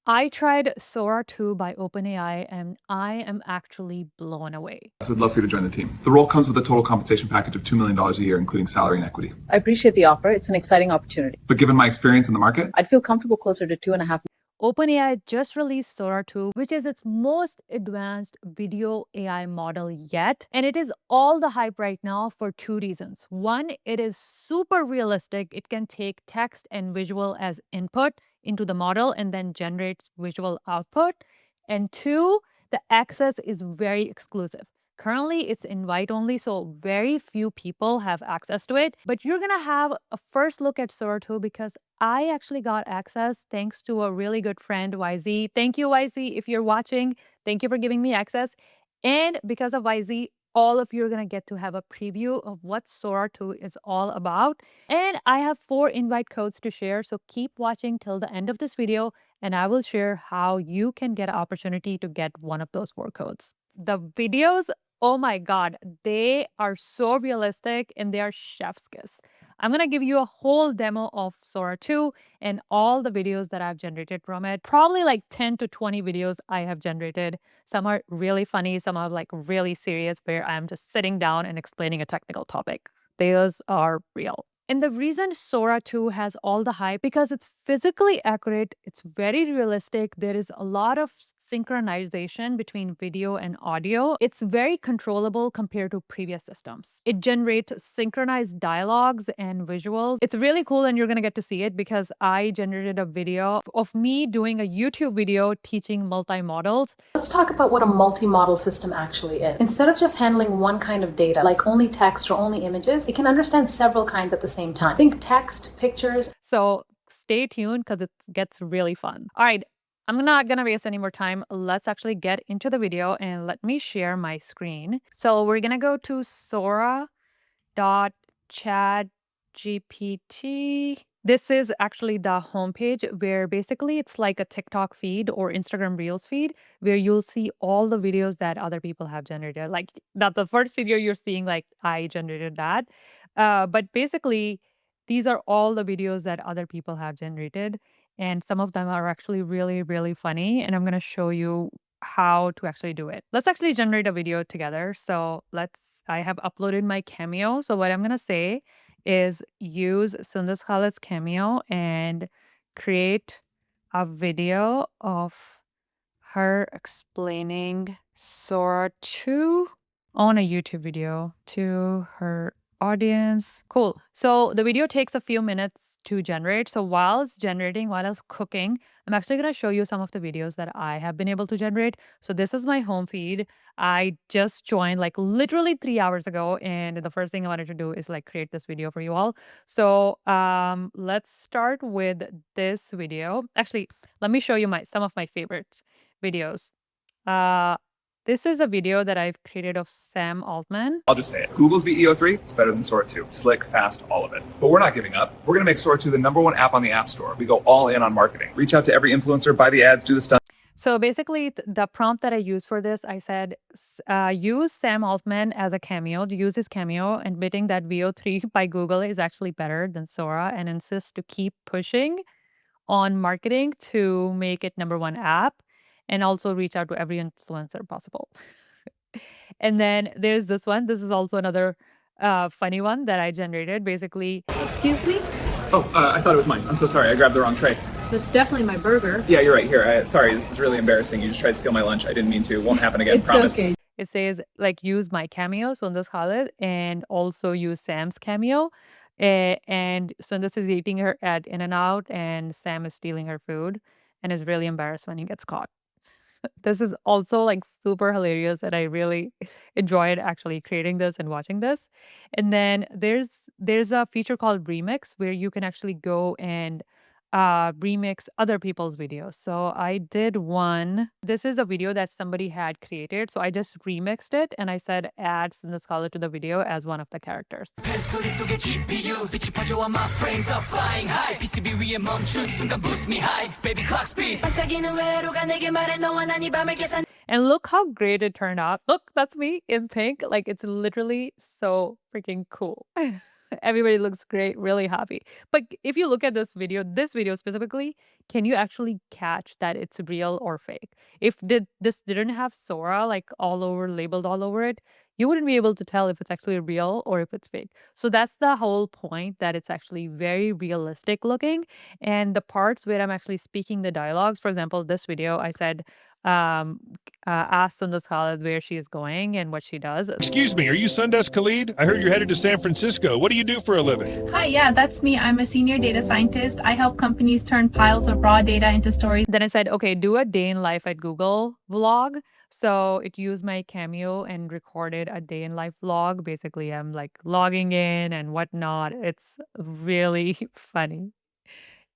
I tried Sora 2 by OpenAI and I am actually blown away. So we'd love for you to join the team. The role comes with a total compensation package of $2 million a year, including salary and equity. I appreciate the offer. It's an exciting opportunity. But given my experience in the market, I'd feel comfortable closer to 2.5. OpenAI just released Sora 2, which is its most advanced video AI model yet. And it is all the hype right now for two reasons. One, it is super realistic. It can take text and visual as input into the model and then generates visual output. And two, the access is very exclusive. Currently, it's invite only, so very few people have access to it. But you're gonna have a first look at Sora 2 because I actually got access thanks to a really good friend, YZ. Thank you, YZ, if you're watching. Thank you for giving me access. And because of YZ, all of you are gonna get to have a preview of what Sora 2 is all about. And I have 4 invite codes to share, so keep watching till the end of this video, and I will share how you can get an opportunity to get one of those 4 codes. The videos, oh my God, they are so realistic and they are chef's kiss. I'm gonna give you a whole demo of Sora 2 and all the videos that I've generated from it. Probably like 10 to 20 videos I have generated. Some are really funny, some are like really serious where I'm just sitting down and explaining a technical topic. Those are real. And the reason Sora 2 has all the hype because it's physically accurate, it's very realistic. There is a lot of synchronization between video and audio. It's very controllable compared to previous systems. It generates synchronized dialogues and visuals. It's really cool and you're gonna get to see it because I generated a video of me doing a YouTube video teaching multi-models. Let's talk about what a multi-model system actually is. Instead of just handling one kind of data, like only text or only images, it can understand several kinds at the same time. Think text, pictures. So stay tuned because it gets really fun. All right, I'm not gonna waste any more time. Let's actually get into the video and let me share my screen. So we're gonna go to Sora.chatgpt. This is actually the homepage where basically it's like a TikTok feed or Instagram Reels feed where you'll see all the videos that other people have generated. Like that the first video you're seeing, like I generated that. But basically, these are all the videos that other people have generated. And some of them are actually really, really funny. And I'm going to show you how to actually do it. Let's actually generate a video together. So I have uploaded my cameo. So what I'm going to say is use Sundar Khalid's cameo and create a video of her explaining Sora 2 on a YouTube video to her audience. Cool. So the video takes a few minutes to generate. So while it's generating, while it's cooking, I'm actually going to show you some of the videos that I have been able to generate. So this is my home feed. I just joined like literally 3 hours ago. And the first thing I wanted to do is like create this video for you all. So let's start with this video. Actually, let me show you some of my favorite videos. This is a video that I've created of Sam Altman. I'll just say it. Google's VEO3 is better than Sora 2. Slick, fast, all of it. But we're not giving up. We're going to make Sora 2 the #1 app on the App Store. We go all in on marketing. Reach out to every influencer, buy the ads, do the stuff. So basically, the prompt that I used for this, I said, use Sam Altman as a cameo, to use his cameo, admitting that VO3 by Google is actually better than Sora and insist to keep pushing on marketing to make it #1 app and also reach out to every influencer possible. And then there's this one. This is also another funny one that I generated. Basically, Excuse me? Oh, I thought it was mine. I'm so sorry. I grabbed the wrong tray. That's definitely my burger. Yeah, you're right. Here. Sorry, this is really embarrassing. You just tried to steal my lunch. I didn't mean to. Won't happen again. It's Promise. okay. it says like use my cameo, Sundar Khalid, and also use Sam's cameo. And Sundar is eating her at In-N-Out, and Sam is stealing her food and is really embarrassed when he gets caught. This is also like super hilarious and I really enjoyed actually creating this and watching this. And then there's a feature called Remix where you can actually go and remix other people's videos. So I did one. This is a video that somebody had created. So I just remixed it and I said add Sundar Khalid to the video as one of the characters. And look how great it turned out. Look, that's me in pink. Like it's literally so freaking cool. Everybody looks great, really happy. But if you look at this video specifically, can you actually catch that it's real or fake? If this didn't have Sora like all over, labeled all over it, you wouldn't be able to tell if it's actually real or if it's fake. So that's the whole point, that it's actually very realistic looking. And the parts where I'm actually speaking the dialogues, for example, this video, I said, ask Sundar Khalid where she is going and what she does. Excuse me, are you Sundesk Khalid? I heard you're headed to San Francisco. What do you do for a living? Hi, yeah, that's me. I'm a senior data scientist. I help companies turn piles of raw data into stories. Then I said, okay, do a day in life at Google vlog. So it used my cameo and recorded a day in life vlog. Basically, I'm like logging in and whatnot. It's really funny.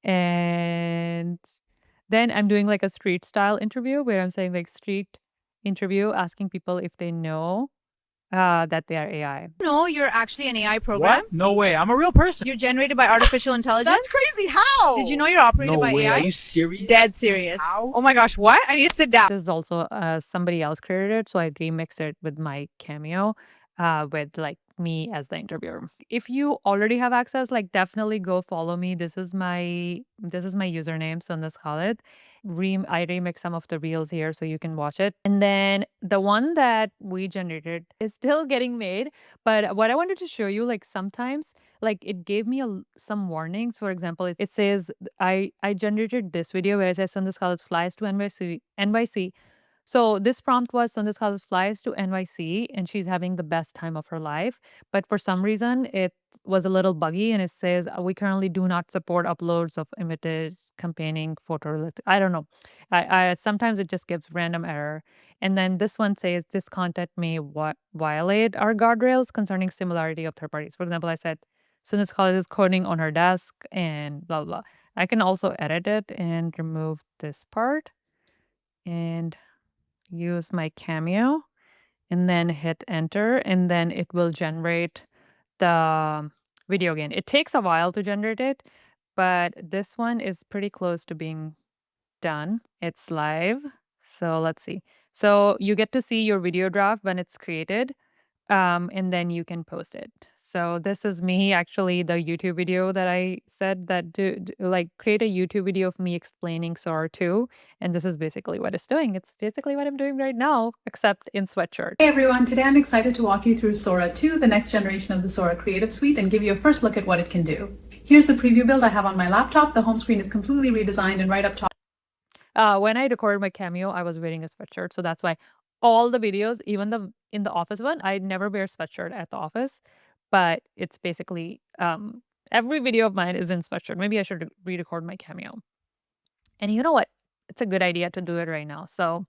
And then I'm doing like a street style interview where I'm saying like street interview, asking people if they know that they are AI. No, you're actually an AI program. What? No way. I'm a real person. You're generated by artificial intelligence. That's crazy. How? Did you know you're operated No by way. AI? Are you serious? Dead serious. How? Oh my gosh, what? I need to sit down. This is also somebody else created it, so I remixed it with my cameo, with like me as the interviewer. If you already have access, like definitely go follow me. This is my username, Sundas Khalid. I remix some of the reels here so you can watch it. And then the one that we generated is still getting made. But what I wanted to show you, like sometimes, like it gave me some warnings. For example, it says I generated this video where it says Sundas Khalid flies to NYC. So this prompt was Sundas Khalid flies to NYC and she's having the best time of her life. But for some reason, it was a little buggy and it says we currently do not support uploads of images campaigning photo list. I don't know. I sometimes it just gives random error. And then this one says this content may violate our guardrails concerning similarity of third parties. For example, I said Sundas Khalid is coding on her desk and blah blah. I can also edit it and remove this part and use my cameo and then hit enter, and then it will generate the video again. It takes a while to generate it, but this one is pretty close to being done. It's live. So let's see. So you get to see your video draft when it's created, and then you can post it. So this is me, actually, the YouTube video that I said that like create a YouTube video of me explaining Sora 2. And this is basically what it's doing. It's basically what I'm doing right now, except in sweatshirt. Hey everyone, today I'm excited to walk you through Sora 2, the next generation of the Sora Creative Suite, and give you a first look at what it can do. Here's the preview build I have on my laptop. The home screen is completely redesigned, and right up top When I recorded my cameo, I was wearing a sweatshirt. So that's why all the videos, even in the office one, I never wear sweatshirt at the office. But it's basically every video of mine is in sweatshirt. Maybe I should re-record my cameo. And you know what? It's a good idea to do it right now. So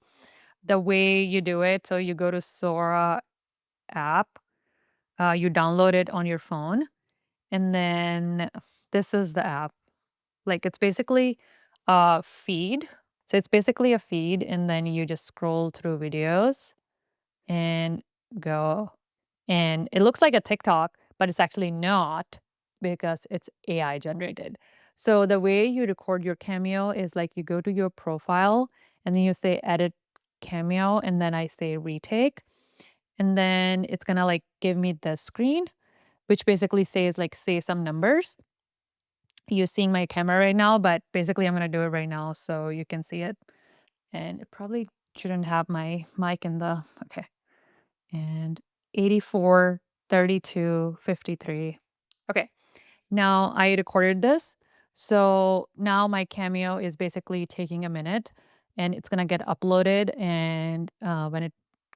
the way you do it, so you go to Sora app, you download it on your phone, and then this is the app. Like it's basically a feed. So it's basically a feed, and then you just scroll through videos and go. And it looks like a TikTok, but it's actually not because it's AI generated. So the way you record your cameo is like you go to your profile and then you say edit cameo, and then I say retake. And then it's gonna like give me this screen, which basically says like say some numbers. You're seeing my camera right now, but basically I'm gonna do it right now so you can see it. And it probably shouldn't have my mic in the okay. And 84, 32, 53. Okay. Now I recorded this. So now my cameo is basically taking a minute and it's going to get uploaded. And when it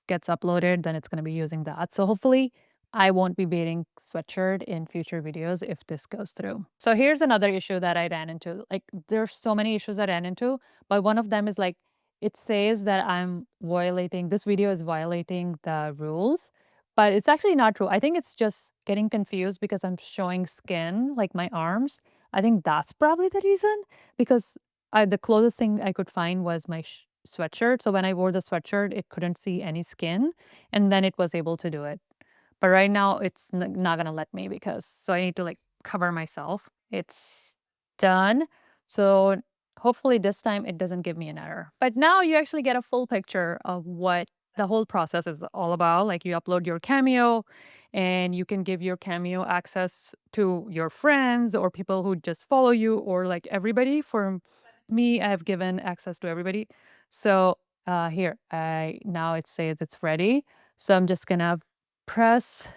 gets uploaded, then it's going to be using that. So hopefully I won't be wearing sweatshirt in future videos if this goes through. So here's another issue that I ran into. Like there's so many issues I ran into, but one of them is like it says that this video is violating the rules, but it's actually not true. I think it's just getting confused because I'm showing skin, like my arms. I think that's probably the reason because the closest thing I could find was my sweatshirt. So when I wore the sweatshirt, it couldn't see any skin, and then it was able to do it. But right now it's not gonna let me so I need to like cover myself. It's done. So hopefully this time it doesn't give me an error. But now you actually get a full picture of what the whole process is all about like you upload your cameo and you can give your cameo access to your friends or people who just follow you or like everybody. For me, I have given access to everybody. So here, I now it says it's ready. So I'm just gonna press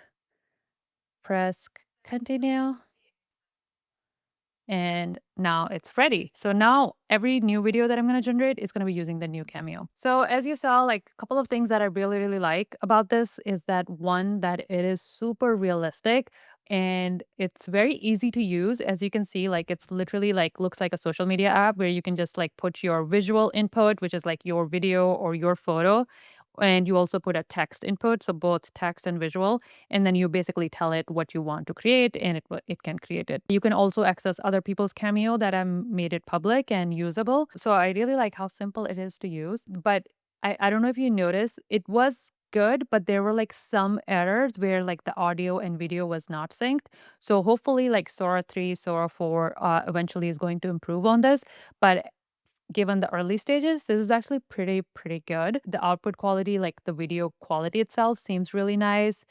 continue. And now it's ready. So now every new video that I'm going to generate is going to be using the new cameo. So as you saw, like a couple of things that I really, really like about this is that one, that it is super realistic and it's very easy to use. As you can see, like it's literally like looks like a social media app where you can just like put your visual input, which is like your video or your photo. And you also put a text input, so both text and visual, and then you basically tell it what you want to create and it can create it. You can also access other people's cameo that I made it public and usable. So I really like how simple it is to use. But I don't know if you noticed, it was good, but there were like some errors where like the audio and video was not synced. So hopefully like Sora 3, Sora 4 eventually is going to improve on this. But given the early stages, this is actually pretty good. The output quality, like the video quality itself, seems really nice.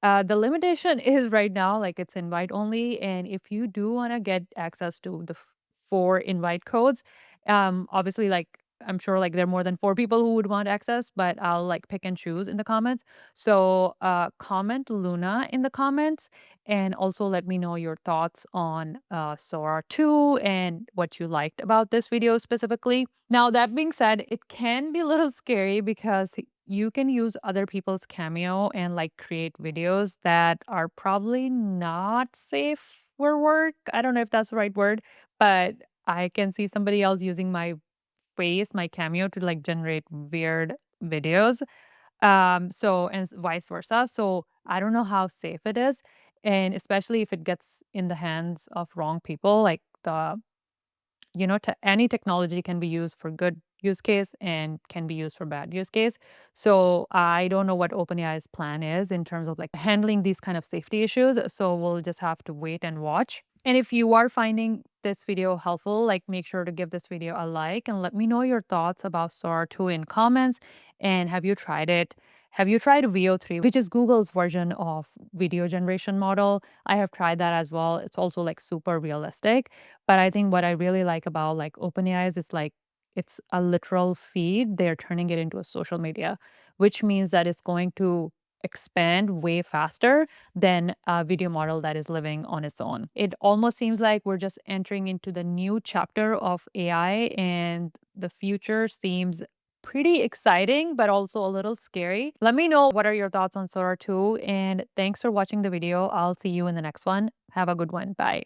The limitation is right now, like it's invite only, and if you do want to get access to the four invite codes, obviously, like I'm sure, like there are more than four people who would want access, but I'll like pick and choose in the comments. So, comment Luna in the comments, and also let me know your thoughts on Sora 2 and what you liked about this video specifically. Now, that being said, it can be a little scary because you can use other people's cameo and like create videos that are probably not safe for work. I don't know if that's the right word, but I can see somebody else using my face, my cameo to like generate weird videos. So and vice versa. So I don't know how safe it is. And especially if it gets in the hands of wrong people, like any technology can be used for good use case and can be used for bad use case. So I don't know what OpenAI's plan is in terms of like handling these kind of safety issues. So we'll just have to wait and watch. And if you are finding this video helpful, like make sure to give this video a like and let me know your thoughts about Sora 2 in comments. And have you tried it? Have you tried VO3, which is Google's version of video generation model? I have tried that as well. It's also like super realistic. But I think what I really like about like OpenAI is it's like it's a literal feed. They're turning it into a social media, which means that it's going to expand way faster than a video model that is living on its own. It almost seems like we're just entering into the new chapter of AI, and the future seems pretty exciting, but also a little scary. Let me know what are your thoughts on Sora 2, and thanks for watching the video. I'll see you in the next one. Have a good one. Bye.